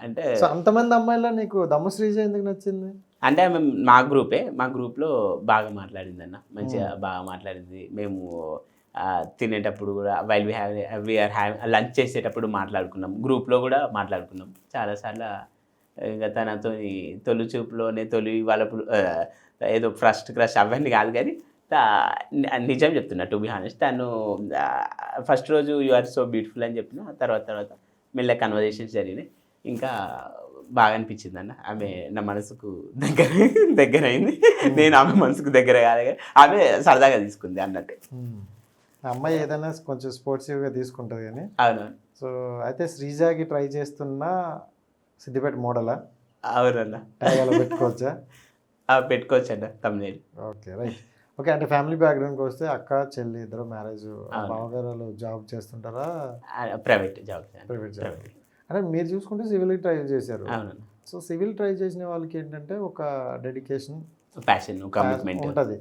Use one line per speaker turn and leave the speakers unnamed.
అంటే
సో అంతమంది అమ్మాయిలో నీకు దమ్ము శ్రీజ ఎందుకు నచ్చింది?
అంటే ఆమె మా గ్రూప్లో బాగా మాట్లాడిందన్న, మంచిగా బాగా మాట్లాడింది. మేము తినేటప్పుడు కూడా వీఆర్ హ్యావింగ్ లంచ్ చేసేటప్పుడు మాట్లాడుకున్నాం, గ్రూప్లో కూడా మాట్లాడుకున్నాం చాలాసార్లు. ఇంకా తనతో తొలి చూపులోనే ఏదో ఫస్ట్ క్రష్ అవన్నీ కాదు కానీ నిజం చెప్తున్నా, టు బి హానెస్ట్. తను ఫస్ట్ రోజు యు ఆర్ సో బ్యూటిఫుల్ అని చెప్పిన, తర్వాత మెల్ల కన్వర్జేషన్స్ జరిగినాయి. ఇంకా బాగా అనిపించింది అన్న, ఆమె నా మనసుకు దగ్గర అయింది. నేను ఆమె మనసుకు దగ్గర కాదు కానీ ఆమె సరదాగా తీసుకుంది అన్నట్టు.
అమ్మాయి ఏదైనా కొంచెం స్పోర్ట్సివ్గా తీసుకుంటుంది కానీ.
అవునవును.
సో అయితే శ్రీజాకి ట్రై చేస్తున్న సిద్దిపేట మోడలా?
అవునన్న.
ట్యాగ్ పెట్టుకోవచ్చా?
పెట్టుకోవచ్చు అన్న తమ్ముడు.
Okay, right. ఓకే, అంటే ఫ్యామిలీ బ్యాక్గ్రౌండ్కి వస్తే అక్క చెల్లి ఇద్దరు మ్యారేజ్, బావగారు జాబ్ చేస్తుంటారా?
Private job.
అంటే మీరు చూసుకుంటే సివిల్కి ట్రై చేశారు.
అవునన్న.
సో సివిల్ ట్రై చేసిన వాళ్ళకి ఏంటంటే ఒక డెడికేషన్,
ప్యాషన్, కమిట్మెంట్
ఉంటుంది.